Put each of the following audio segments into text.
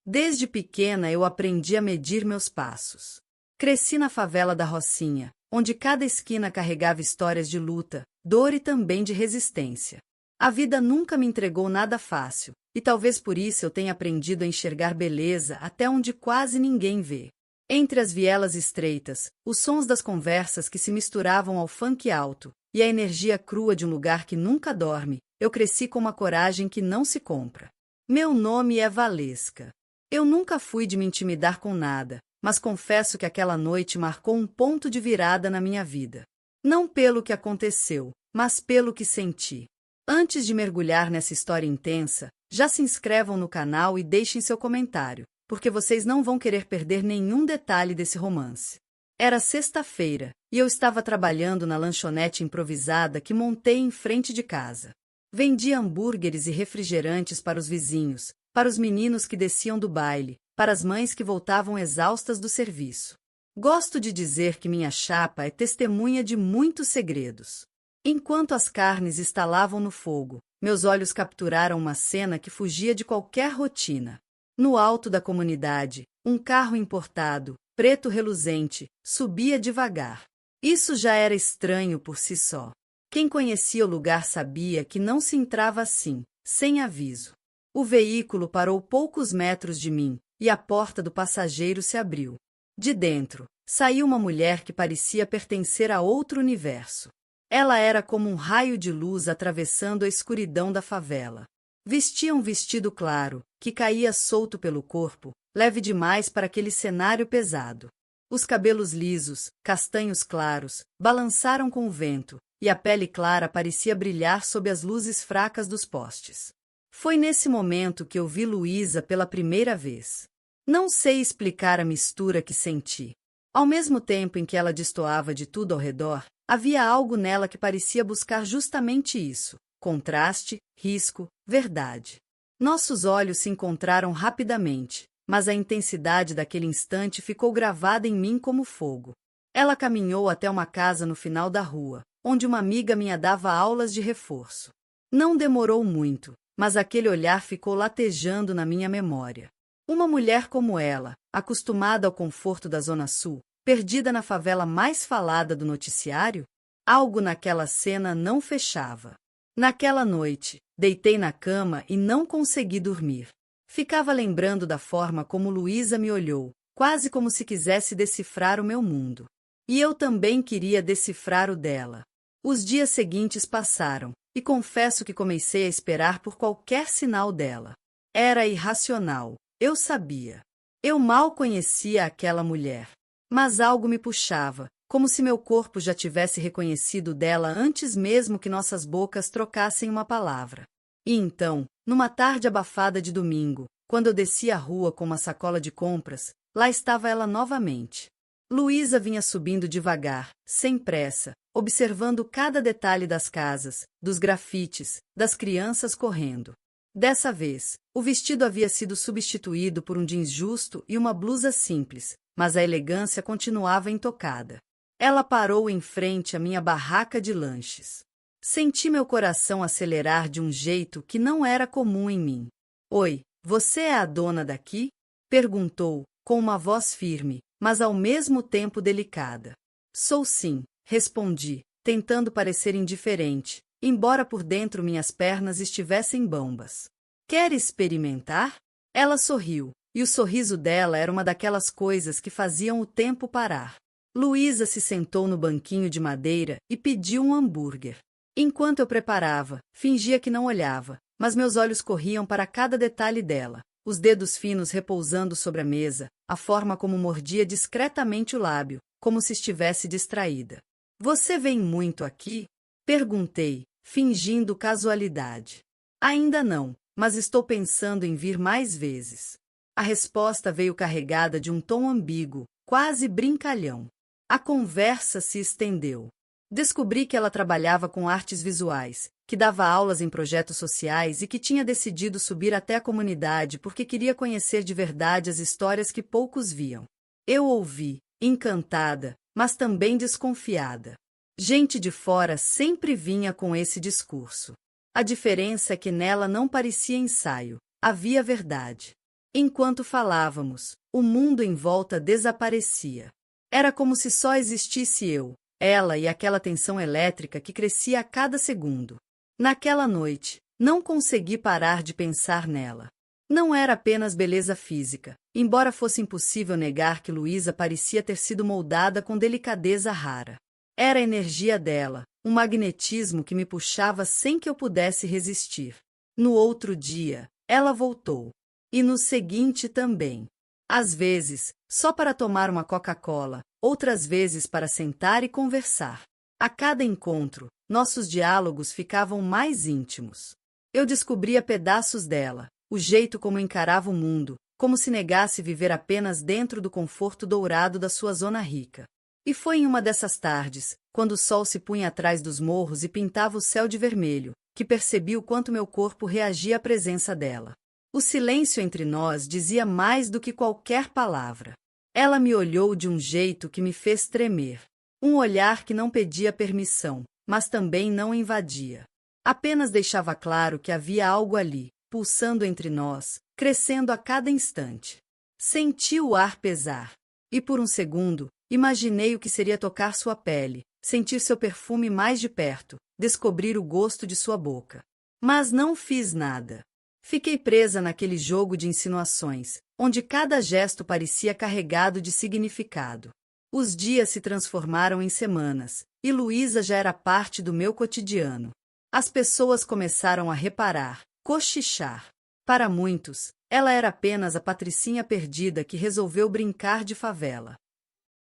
Desde pequena eu aprendi a medir meus passos. Cresci na favela da Rocinha, onde cada esquina carregava histórias de luta, dor e também de resistência. A vida nunca me entregou nada fácil, e talvez por isso eu tenha aprendido a enxergar beleza até onde quase ninguém vê. Entre as vielas estreitas, os sons das conversas que se misturavam ao funk alto, e a energia crua de um lugar que nunca dorme, eu cresci com uma coragem que não se compra. Meu nome é Valesca. Eu nunca fui de me intimidar com nada, mas confesso que aquela noite marcou um ponto de virada na minha vida. Não pelo que aconteceu, mas pelo que senti. Antes de mergulhar nessa história intensa, já se inscrevam no canal e deixem seu comentário, porque vocês não vão querer perder nenhum detalhe desse romance. Era sexta-feira, e eu estava trabalhando na lanchonete improvisada que montei em frente de casa. Vendia hambúrgueres e refrigerantes para os vizinhos, para os meninos que desciam do baile, para as mães que voltavam exaustas do serviço. Gosto de dizer que minha chapa é testemunha de muitos segredos. Enquanto as carnes estalavam no fogo, meus olhos capturaram uma cena que fugia de qualquer rotina. No alto da comunidade, um carro importado, preto reluzente, subia devagar. Isso já era estranho por si só. Quem conhecia o lugar sabia que não se entrava assim, sem aviso. O veículo parou poucos metros de mim, e a porta do passageiro se abriu. De dentro, saiu uma mulher que parecia pertencer a outro universo. Ela era como um raio de luz atravessando a escuridão da favela. Vestia um vestido claro, que caía solto pelo corpo, leve demais para aquele cenário pesado. Os cabelos lisos, castanhos claros, balançaram com o vento, e a pele clara parecia brilhar sob as luzes fracas dos postes. Foi nesse momento que eu vi Luísa pela primeira vez. Não sei explicar a mistura que senti. Ao mesmo tempo em que ela destoava de tudo ao redor, havia algo nela que parecia buscar justamente isso: contraste, risco, verdade. Nossos olhos se encontraram rapidamente, mas a intensidade daquele instante ficou gravada em mim como fogo. Ela caminhou até uma casa no final da rua, onde uma amiga minha dava aulas de reforço. Não demorou muito, mas aquele olhar ficou latejando na minha memória. Uma mulher como ela, acostumada ao conforto da Zona Sul, perdida na favela mais falada do noticiário? Algo naquela cena não fechava. Naquela noite, deitei na cama e não consegui dormir. Ficava lembrando da forma como Luísa me olhou, quase como se quisesse decifrar o meu mundo. E eu também queria decifrar o dela. Os dias seguintes passaram, e confesso que comecei a esperar por qualquer sinal dela. Era irracional, eu sabia. Eu mal conhecia aquela mulher. Mas algo me puxava, como se meu corpo já tivesse reconhecido dela antes mesmo que nossas bocas trocassem uma palavra. E então, numa tarde abafada de domingo, quando eu desci a rua com uma sacola de compras, lá estava ela novamente. Luísa vinha subindo devagar, sem pressa, observando cada detalhe das casas, dos grafites, das crianças correndo. Dessa vez, o vestido havia sido substituído por um jeans justo e uma blusa simples, mas a elegância continuava intocada. Ela parou em frente à minha barraca de lanches. Senti meu coração acelerar de um jeito que não era comum em mim. Oi, você é a dona daqui? Perguntou, com uma voz firme, mas ao mesmo tempo delicada. Sou sim, respondi, tentando parecer indiferente, embora por dentro minhas pernas estivessem bambas. Quer experimentar? Ela sorriu, e o sorriso dela era uma daquelas coisas que faziam o tempo parar. Luísa se sentou no banquinho de madeira e pediu um hambúrguer. Enquanto eu preparava, fingia que não olhava, mas meus olhos corriam para cada detalhe dela, os dedos finos repousando sobre a mesa, a forma como mordia discretamente o lábio, como se estivesse distraída. Você vem muito aqui? Perguntei, fingindo casualidade. Ainda não, mas estou pensando em vir mais vezes. A resposta veio carregada de um tom ambíguo, quase brincalhão. A conversa se estendeu. Descobri que ela trabalhava com artes visuais, que dava aulas em projetos sociais e que tinha decidido subir até a comunidade porque queria conhecer de verdade as histórias que poucos viam. Eu ouvi, encantada, mas também desconfiada. Gente de fora sempre vinha com esse discurso. A diferença é que nela não parecia ensaio, havia verdade. Enquanto falávamos, o mundo em volta desaparecia. Era como se só existisse eu, ela e aquela tensão elétrica que crescia a cada segundo. Naquela noite, não consegui parar de pensar nela. Não era apenas beleza física, embora fosse impossível negar que Luísa parecia ter sido moldada com delicadeza rara. Era a energia dela, um magnetismo que me puxava sem que eu pudesse resistir. No outro dia, ela voltou. E no seguinte também. Às vezes, só para tomar uma Coca-Cola, outras vezes para sentar e conversar. A cada encontro, nossos diálogos ficavam mais íntimos. Eu descobria pedaços dela, o jeito como encarava o mundo, como se negasse viver apenas dentro do conforto dourado da sua zona rica. E foi em uma dessas tardes, quando o sol se punha atrás dos morros e pintava o céu de vermelho, que percebi o quanto meu corpo reagia à presença dela. O silêncio entre nós dizia mais do que qualquer palavra. Ela me olhou de um jeito que me fez tremer. Um olhar que não pedia permissão, mas também não invadia. Apenas deixava claro que havia algo ali, pulsando entre nós, crescendo a cada instante. Senti o ar pesar. E por um segundo, imaginei o que seria tocar sua pele, sentir seu perfume mais de perto, descobrir o gosto de sua boca. Mas não fiz nada. Fiquei presa naquele jogo de insinuações, onde cada gesto parecia carregado de significado. Os dias se transformaram em semanas, e Luísa já era parte do meu cotidiano. As pessoas começaram a reparar, cochichar. Para muitos, ela era apenas a patricinha perdida que resolveu brincar de favela.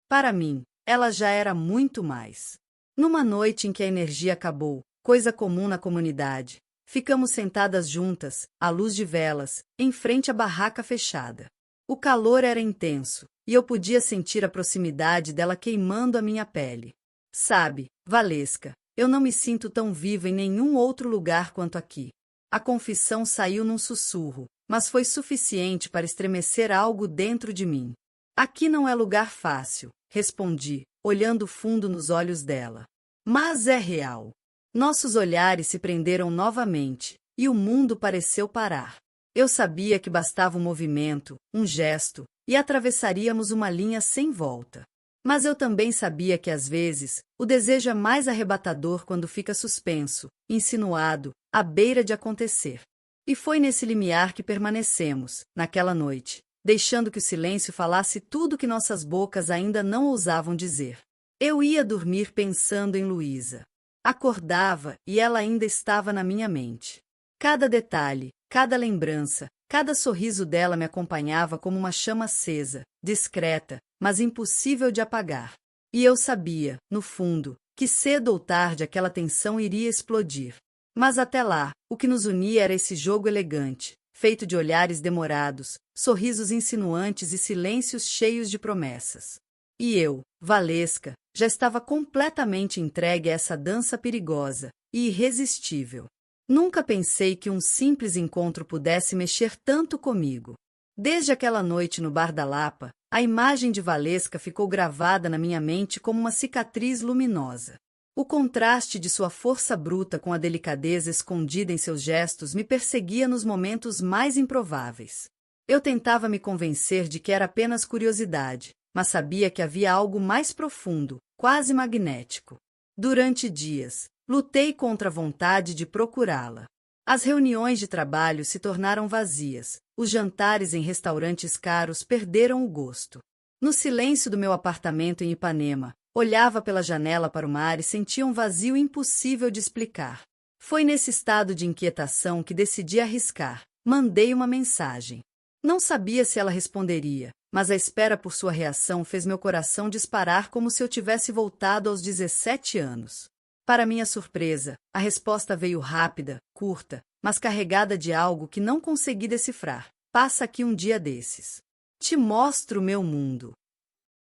Para mim, ela já era muito mais. Numa noite em que a energia acabou, coisa comum na comunidade, ficamos sentadas juntas, à luz de velas, em frente à barraca fechada. O calor era intenso, e eu podia sentir a proximidade dela queimando a minha pele. Sabe, Valesca, eu não me sinto tão viva em nenhum outro lugar quanto aqui. A confissão saiu num sussurro, mas foi suficiente para estremecer algo dentro de mim. Aqui não é lugar fácil, respondi, olhando fundo nos olhos dela. Mas é real. Nossos olhares se prenderam novamente, e o mundo pareceu parar. Eu sabia que bastava um movimento, um gesto, e atravessaríamos uma linha sem volta. Mas eu também sabia que, às vezes, o desejo é mais arrebatador quando fica suspenso, insinuado, à beira de acontecer. E foi nesse limiar que permanecemos, naquela noite, deixando que o silêncio falasse tudo que nossas bocas ainda não ousavam dizer. Eu ia dormir pensando em Luísa. Acordava e ela ainda estava na minha mente. Cada detalhe, cada lembrança, cada sorriso dela me acompanhava como uma chama acesa, discreta, mas impossível de apagar. E eu sabia, no fundo, que cedo ou tarde aquela tensão iria explodir. Mas até lá, o que nos unia era esse jogo elegante, feito de olhares demorados, sorrisos insinuantes e silêncios cheios de promessas. E eu, Valesca, já estava completamente entregue a essa dança perigosa e irresistível. Nunca pensei que um simples encontro pudesse mexer tanto comigo. Desde aquela noite no Bar da Lapa, a imagem de Valesca ficou gravada na minha mente como uma cicatriz luminosa. O contraste de sua força bruta com a delicadeza escondida em seus gestos me perseguia nos momentos mais improváveis. Eu tentava me convencer de que era apenas curiosidade, mas sabia que havia algo mais profundo, quase magnético. Durante dias, lutei contra a vontade de procurá-la. As reuniões de trabalho se tornaram vazias, os jantares em restaurantes caros perderam o gosto. No silêncio do meu apartamento em Ipanema, olhava pela janela para o mar e sentia um vazio impossível de explicar. Foi nesse estado de inquietação que decidi arriscar. Mandei uma mensagem. Não sabia se ela responderia, mas a espera por sua reação fez meu coração disparar como se eu tivesse voltado aos 17 anos. Para minha surpresa, a resposta veio rápida, curta, mas carregada de algo que não consegui decifrar. Passa aqui um dia desses. Te mostro o meu mundo.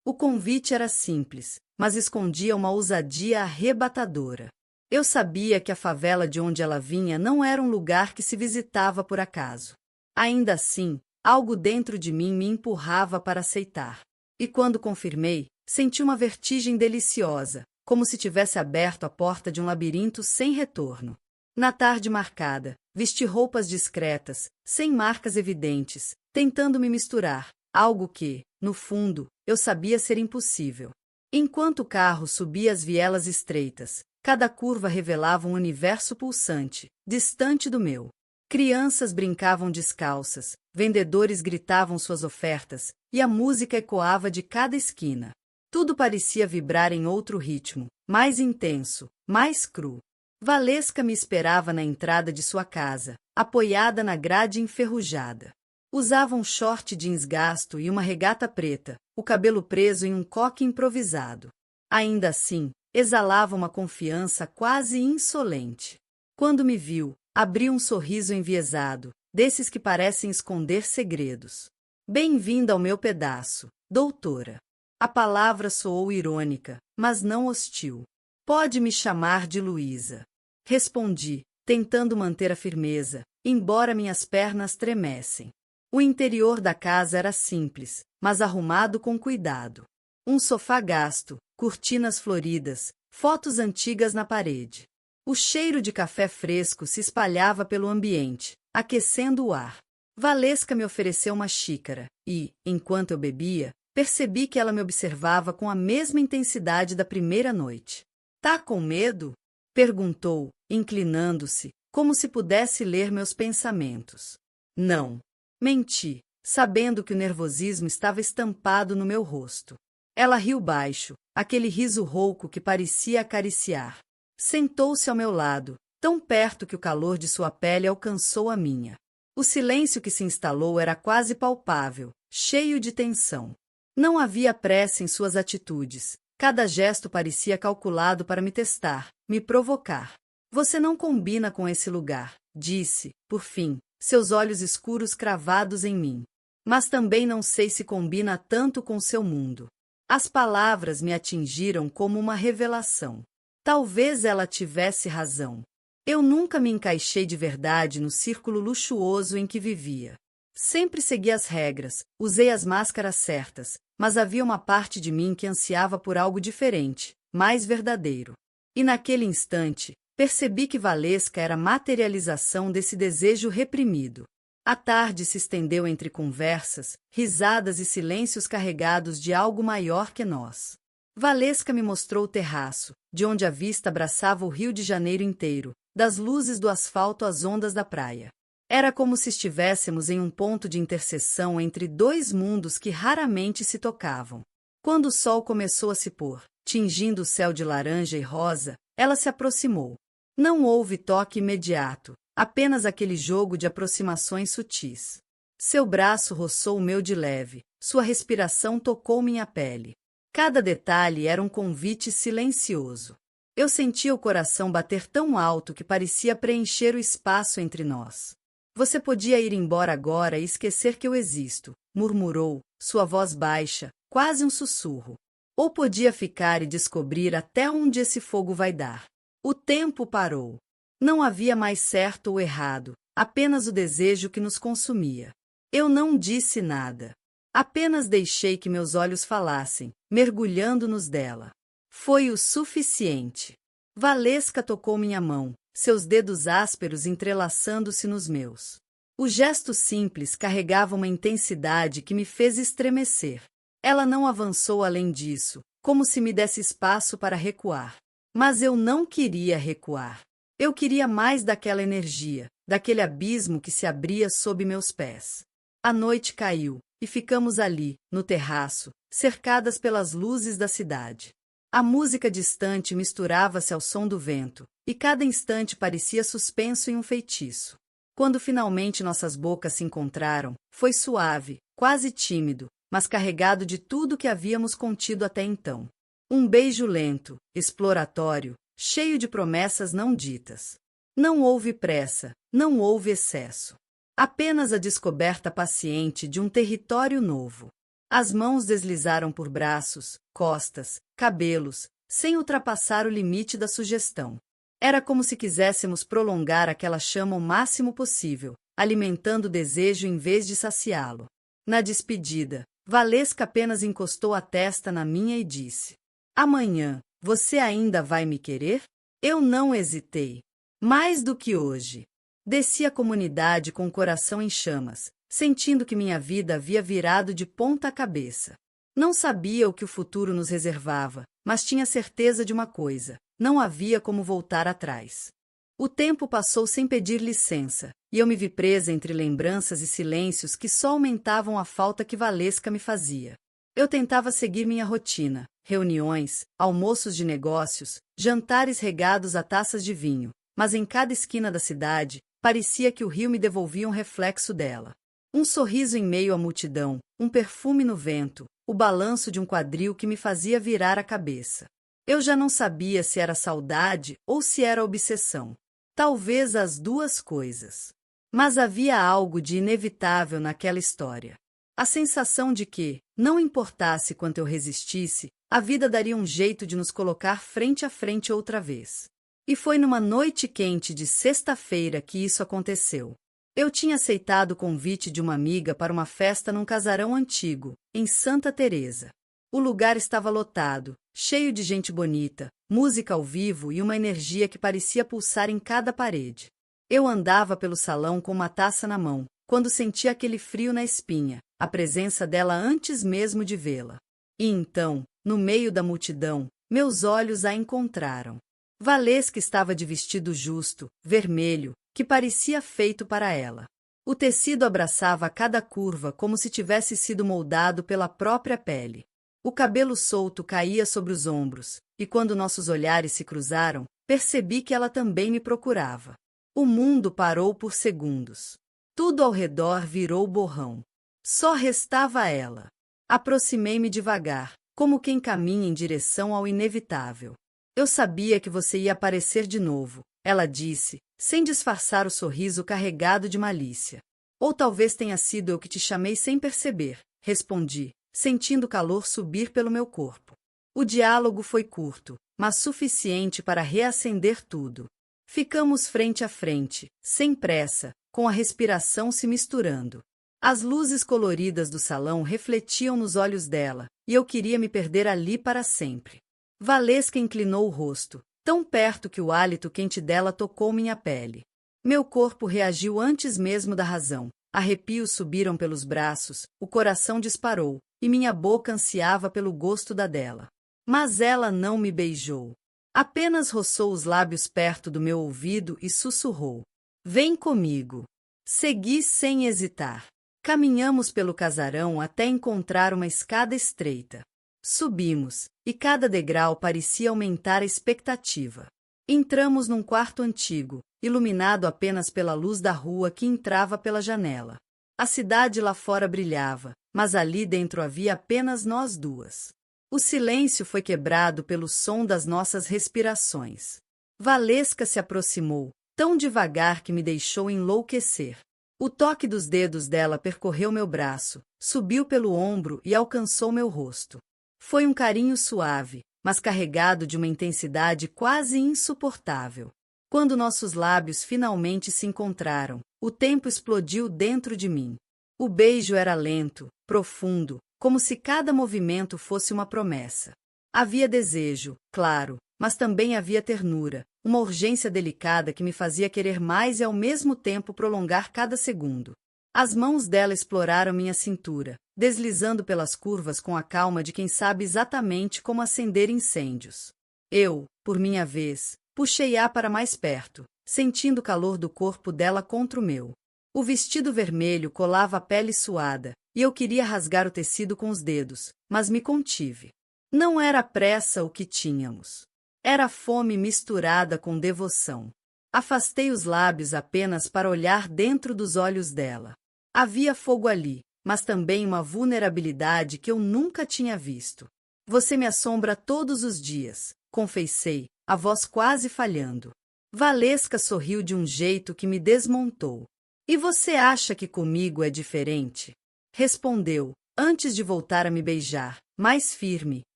O convite era simples, mas escondia uma ousadia arrebatadora. Eu sabia que a favela de onde ela vinha não era um lugar que se visitava por acaso. Ainda assim, algo dentro de mim me empurrava para aceitar. E quando confirmei, senti uma vertigem deliciosa, como se tivesse aberto a porta de um labirinto sem retorno. Na tarde marcada, vesti roupas discretas, sem marcas evidentes, tentando me misturar, algo que, no fundo, eu sabia ser impossível. Enquanto o carro subia as vielas estreitas, cada curva revelava um universo pulsante, distante do meu. Crianças brincavam descalças, vendedores gritavam suas ofertas, e a música ecoava de cada esquina. Tudo parecia vibrar em outro ritmo, mais intenso, mais cru. Valesca me esperava na entrada de sua casa, apoiada na grade enferrujada. Usava um short jeans gasto e uma regata preta, o cabelo preso em um coque improvisado. Ainda assim, exalava uma confiança quase insolente. Quando me viu, abriu um sorriso enviesado, desses que parecem esconder segredos. Bem-vinda ao meu pedaço, doutora. A palavra soou irônica, mas não hostil. Pode me chamar de Luísa. Respondi, tentando manter a firmeza, embora minhas pernas tremessem. O interior da casa era simples, mas arrumado com cuidado. Um sofá gasto, cortinas floridas, fotos antigas na parede. O cheiro de café fresco se espalhava pelo ambiente, aquecendo o ar. Valesca me ofereceu uma xícara e, enquanto eu bebia, percebi que ela me observava com a mesma intensidade da primeira noite. Tá com medo? Perguntou, inclinando-se, como se pudesse ler meus pensamentos. Não. Menti, sabendo que o nervosismo estava estampado no meu rosto. Ela riu baixo, aquele riso rouco que parecia acariciar. Sentou-se ao meu lado, tão perto que o calor de sua pele alcançou a minha. O silêncio que se instalou era quase palpável, cheio de tensão. Não havia pressa em suas atitudes. Cada gesto parecia calculado para me testar, me provocar. Você não combina com esse lugar, disse, por fim, seus olhos escuros cravados em mim. Mas também não sei se combina tanto com seu mundo. As palavras me atingiram como uma revelação. Talvez ela tivesse razão. Eu nunca me encaixei de verdade no círculo luxuoso em que vivia. Sempre segui as regras, usei as máscaras certas, mas havia uma parte de mim que ansiava por algo diferente, mais verdadeiro. E naquele instante, percebi que Valesca era a materialização desse desejo reprimido. A tarde se estendeu entre conversas, risadas e silêncios carregados de algo maior que nós. Valesca me mostrou o terraço, de onde a vista abraçava o Rio de Janeiro inteiro, das luzes do asfalto às ondas da praia. Era como se estivéssemos em um ponto de interseção entre dois mundos que raramente se tocavam. Quando o sol começou a se pôr, tingindo o céu de laranja e rosa, ela se aproximou. Não houve toque imediato, apenas aquele jogo de aproximações sutis. Seu braço roçou o meu de leve, sua respiração tocou minha pele. Cada detalhe era um convite silencioso. Eu sentia o coração bater tão alto que parecia preencher o espaço entre nós. Você podia ir embora agora e esquecer que eu existo, murmurou, sua voz baixa, quase um sussurro. Ou podia ficar e descobrir até onde esse fogo vai dar. O tempo parou. Não havia mais certo ou errado, apenas o desejo que nos consumia. Eu não disse nada. Apenas deixei que meus olhos falassem, mergulhando nos dela. Foi o suficiente. Valesca tocou minha mão, seus dedos ásperos entrelaçando-se nos meus. O gesto simples carregava uma intensidade que me fez estremecer. Ela não avançou além disso, como se me desse espaço para recuar. Mas eu não queria recuar. Eu queria mais daquela energia, daquele abismo que se abria sob meus pés. A noite caiu, e ficamos ali, no terraço, cercadas pelas luzes da cidade. A música distante misturava-se ao som do vento, e cada instante parecia suspenso em um feitiço. Quando finalmente nossas bocas se encontraram, foi suave, quase tímido, mas carregado de tudo que havíamos contido até então. Um beijo lento, exploratório, cheio de promessas não ditas. Não houve pressa, não houve excesso. Apenas a descoberta paciente de um território novo. As mãos deslizaram por braços, costas, cabelos, sem ultrapassar o limite da sugestão. Era como se quiséssemos prolongar aquela chama o máximo possível, alimentando o desejo em vez de saciá-lo. Na despedida, Valesca apenas encostou a testa na minha e disse: "Amanhã, você ainda vai me querer?" Eu não hesitei. Mais do que hoje. Desci a comunidade com o coração em chamas, sentindo que minha vida havia virado de ponta cabeça. Não sabia o que o futuro nos reservava, mas tinha certeza de uma coisa: não havia como voltar atrás. O tempo passou sem pedir licença, e eu me vi presa entre lembranças e silêncios que só aumentavam a falta que Valesca me fazia. Eu tentava seguir minha rotina: reuniões, almoços de negócios, jantares regados a taças de vinho, mas em cada esquina da cidade, parecia que o rio me devolvia um reflexo dela. Um sorriso em meio à multidão, um perfume no vento, o balanço de um quadril que me fazia virar a cabeça. Eu já não sabia se era saudade ou se era obsessão. Talvez as duas coisas. Mas havia algo de inevitável naquela história. A sensação de que, não importasse quanto eu resistisse, a vida daria um jeito de nos colocar frente a frente outra vez. E foi numa noite quente de sexta-feira que isso aconteceu. Eu tinha aceitado o convite de uma amiga para uma festa num casarão antigo, em Santa Teresa. O lugar estava lotado, cheio de gente bonita, música ao vivo e uma energia que parecia pulsar em cada parede. Eu andava pelo salão com uma taça na mão, quando senti aquele frio na espinha, a presença dela antes mesmo de vê-la. E então, no meio da multidão, meus olhos a encontraram. Valesca estava de vestido justo, vermelho, que parecia feito para ela. O tecido abraçava cada curva como se tivesse sido moldado pela própria pele. O cabelo solto caía sobre os ombros, e quando nossos olhares se cruzaram, percebi que ela também me procurava. O mundo parou por segundos. Tudo ao redor virou borrão. Só restava ela. Aproximei-me devagar, como quem caminha em direção ao inevitável. Eu sabia que você ia aparecer de novo, ela disse, sem disfarçar o sorriso carregado de malícia. Ou talvez tenha sido eu que te chamei sem perceber, respondi, sentindo o calor subir pelo meu corpo. O diálogo foi curto, mas suficiente para reacender tudo. Ficamos frente a frente, sem pressa, com a respiração se misturando. As luzes coloridas do salão refletiam nos olhos dela, e eu queria me perder ali para sempre. Valesca inclinou o rosto, tão perto que o hálito quente dela tocou minha pele. Meu corpo reagiu antes mesmo da razão. Arrepios subiram pelos braços, o coração disparou, e minha boca ansiava pelo gosto da dela. Mas ela não me beijou. Apenas roçou os lábios perto do meu ouvido e sussurrou: "Vem comigo." Segui sem hesitar. Caminhamos pelo casarão até encontrar uma escada estreita. Subimos, e cada degrau parecia aumentar a expectativa. Entramos num quarto antigo, iluminado apenas pela luz da rua que entrava pela janela. A cidade lá fora brilhava, mas ali dentro havia apenas nós duas. O silêncio foi quebrado pelo som das nossas respirações. Valesca se aproximou, tão devagar que me deixou enlouquecer. O toque dos dedos dela percorreu meu braço, subiu pelo ombro e alcançou meu rosto. Foi um carinho suave, mas carregado de uma intensidade quase insuportável. Quando nossos lábios finalmente se encontraram, o tempo explodiu dentro de mim. O beijo era lento, profundo, como se cada movimento fosse uma promessa. Havia desejo, claro, mas também havia ternura, uma urgência delicada que me fazia querer mais e ao mesmo tempo prolongar cada segundo. As mãos dela exploraram minha cintura, deslizando pelas curvas com a calma de quem sabe exatamente como acender incêndios. Eu, por minha vez, puxei-a para mais perto, sentindo o calor do corpo dela contra o meu. O vestido vermelho colava a pele suada, e eu queria rasgar o tecido com os dedos, mas me contive. Não era pressa o que tínhamos. Era fome misturada com devoção. Afastei os lábios apenas para olhar dentro dos olhos dela. Havia fogo ali, mas também uma vulnerabilidade que eu nunca tinha visto. Você me assombra todos os dias, confessei, a voz quase falhando. Valesca sorriu de um jeito que me desmontou. E você acha que comigo é diferente? Respondeu, antes de voltar a me beijar, mais firme,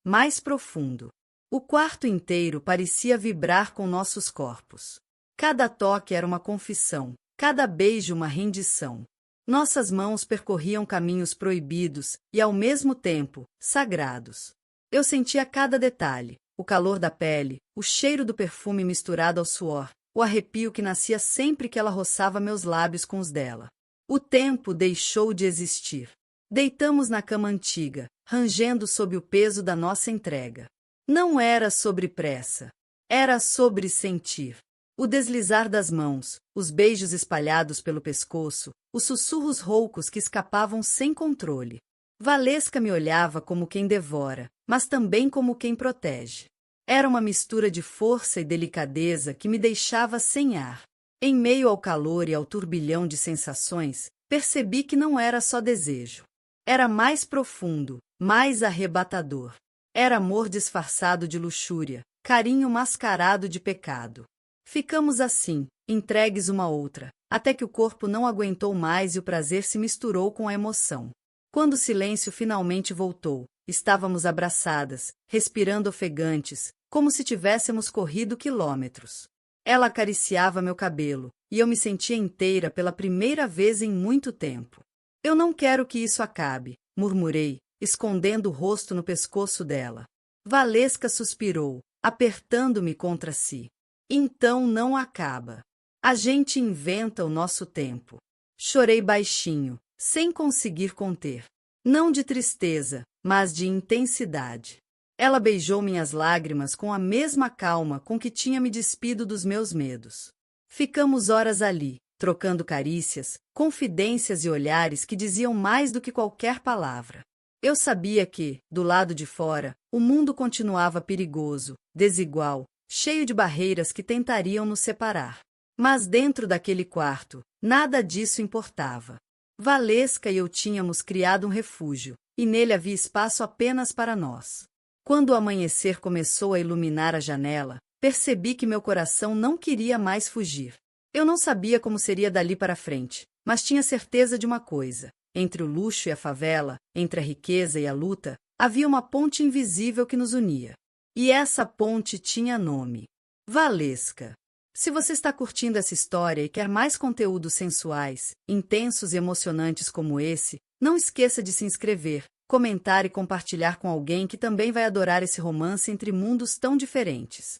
mais profundo. O quarto inteiro parecia vibrar com nossos corpos. Cada toque era uma confissão, cada beijo uma rendição. Nossas mãos percorriam caminhos proibidos e, ao mesmo tempo, sagrados. Eu sentia cada detalhe, o calor da pele, o cheiro do perfume misturado ao suor, o arrepio que nascia sempre que ela roçava meus lábios com os dela. O tempo deixou de existir. Deitamos na cama antiga, rangendo sob o peso da nossa entrega. Não era sobre pressa. Era sobre sentir. O deslizar das mãos, os beijos espalhados pelo pescoço, os sussurros roucos que escapavam sem controle. Valesca me olhava como quem devora, mas também como quem protege. Era uma mistura de força e delicadeza que me deixava sem ar. Em meio ao calor e ao turbilhão de sensações, percebi que não era só desejo. Era mais profundo, mais arrebatador. Era amor disfarçado de luxúria, carinho mascarado de pecado. Ficamos assim, entregues uma à outra, até que o corpo não aguentou mais e o prazer se misturou com a emoção. Quando o silêncio finalmente voltou, estávamos abraçadas, respirando ofegantes, como se tivéssemos corrido quilômetros. Ela acariciava meu cabelo, e eu me sentia inteira pela primeira vez em muito tempo. Eu não quero que isso acabe, murmurei, escondendo o rosto no pescoço dela. Valesca suspirou, apertando-me contra si. Então não acaba. A gente inventa o nosso tempo. Chorei baixinho, sem conseguir conter. Não de tristeza, mas de intensidade. Ela beijou minhas lágrimas com a mesma calma com que tinha me despido dos meus medos. Ficamos horas ali, trocando carícias, confidências e olhares que diziam mais do que qualquer palavra. Eu sabia que, do lado de fora, o mundo continuava perigoso, desigual, cheio de barreiras que tentariam nos separar. Mas dentro daquele quarto, nada disso importava. Valesca e eu tínhamos criado um refúgio, e nele havia espaço apenas para nós. Quando o amanhecer começou a iluminar a janela, percebi que meu coração não queria mais fugir. Eu não sabia como seria dali para frente, mas tinha certeza de uma coisa. Entre o luxo e a favela, entre a riqueza e a luta, havia uma ponte invisível que nos unia. E essa ponte tinha nome: Valesca. Se você está curtindo essa história e quer mais conteúdos sensuais, intensos e emocionantes como esse, não esqueça de se inscrever, comentar e compartilhar com alguém que também vai adorar esse romance entre mundos tão diferentes.